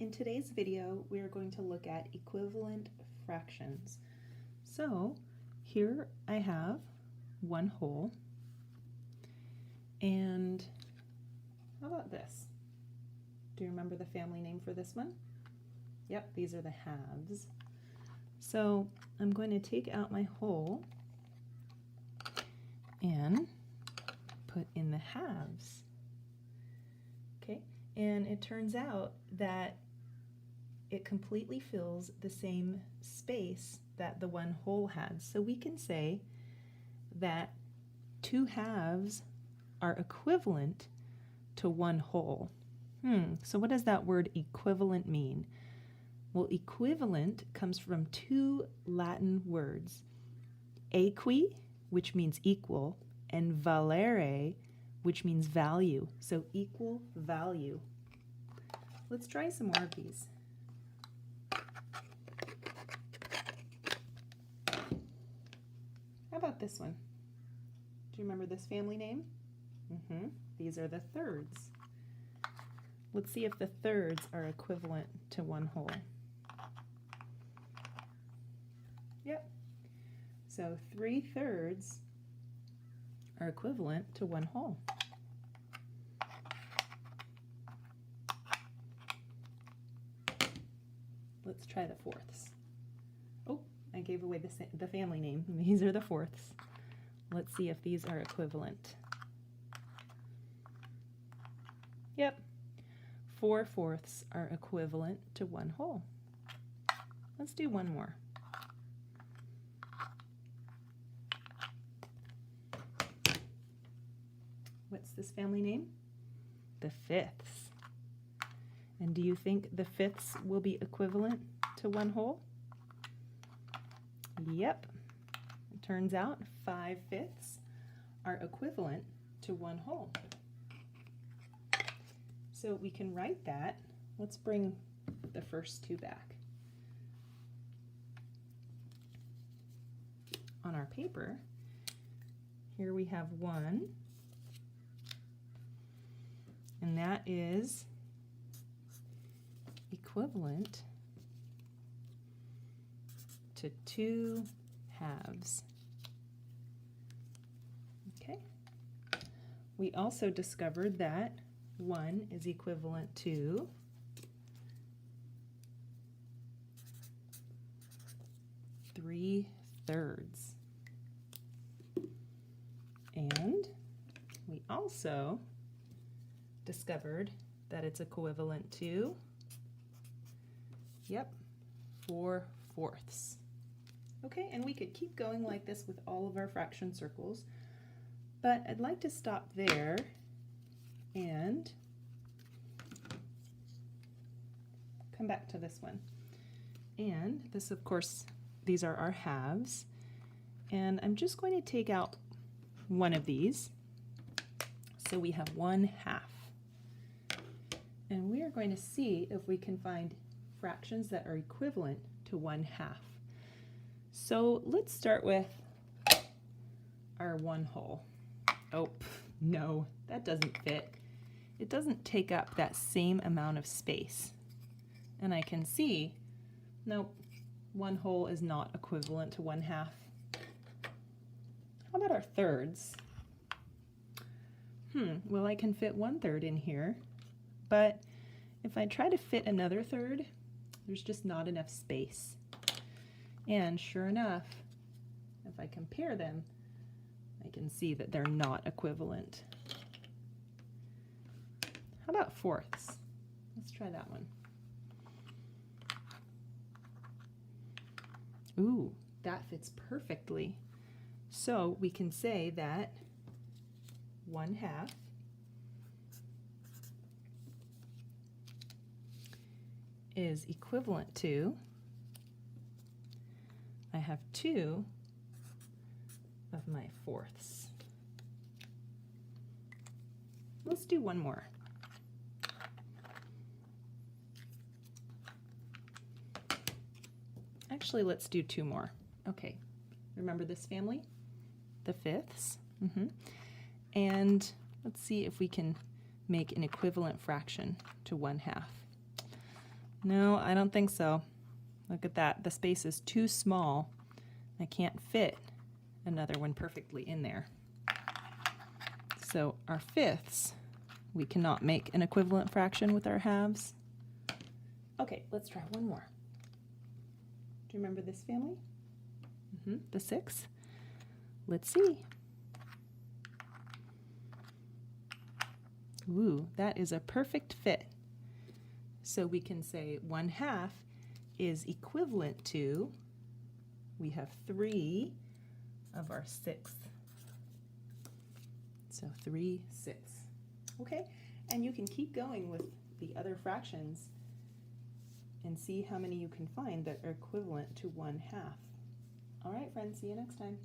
In today's video, we are going to look at equivalent fractions. So here I have one whole, and how about this? Do you remember the family name for this one? Yep, these are the halves. So I'm going to take out my whole and put in the halves. Okay, and it turns out that it completely fills the same space that the one whole had. So we can say that two halves are equivalent to one whole. So what does that word equivalent mean? Well, equivalent comes from two Latin words, equi, which means equal, and valere, which means value. So equal value. Let's try some more of these. How about this one? Do you remember this family name? These are the thirds. Let's see if the thirds are equivalent to one whole. Yep. So 3/3 are equivalent to one whole. Let's try the fourths. Oh, I gave away the family name. These are the fourths. Let's see if these are equivalent. Yep. 4/4 are equivalent to one whole. Let's do one more. What's this family name? The fifths. And do you think the fifths will be equivalent to one whole? Yep. It turns out 5/5 are equivalent to one whole. So we can write that. Let's bring the first two back. On our paper, here we have one, and that is equivalent to 2 halves. Okay. We also discovered that 1 is equivalent to 3/3. And we also discovered that it's equivalent to, yep, 4/4. Okay, and we could keep going like this with all of our fraction circles, but I'd like to stop there and come back to this one. And this, of course, these are our halves, and I'm just going to take out one of these. So we have 1/2. And we are going to see if we can find fractions that are equivalent to 1/2. So let's start with our one whole. Oh, no, that doesn't fit. It doesn't take up that same amount of space. And I can see, nope, one whole is not equivalent to 1/2. How about our thirds? Well, I can fit 1/3 in here, but if I try to fit another third, there's just not enough space. And sure enough, if I compare them, I can see that they're not equivalent. How about fourths? Let's try that one. Ooh, that fits perfectly. So we can say that 1/2 is equivalent to, I have 2 of my fourths. Let's do one more. Actually, let's do 2 more. Okay, remember this family? The fifths. And let's see if we can make an equivalent fraction to 1/2. No, I don't think so. Look at that. The space is too small. I can't fit another one perfectly in there. So our fifths, we cannot make an equivalent fraction with our halves. Okay, let's try one more. Do you remember this family? The 6. Let's see. Ooh, that is a perfect fit. So we can say 1/2 is equivalent to, we have 3 of our 6. So 3/6. Okay, and you can keep going with the other fractions and see how many you can find that are equivalent to 1/2. All right, friends, see you next time.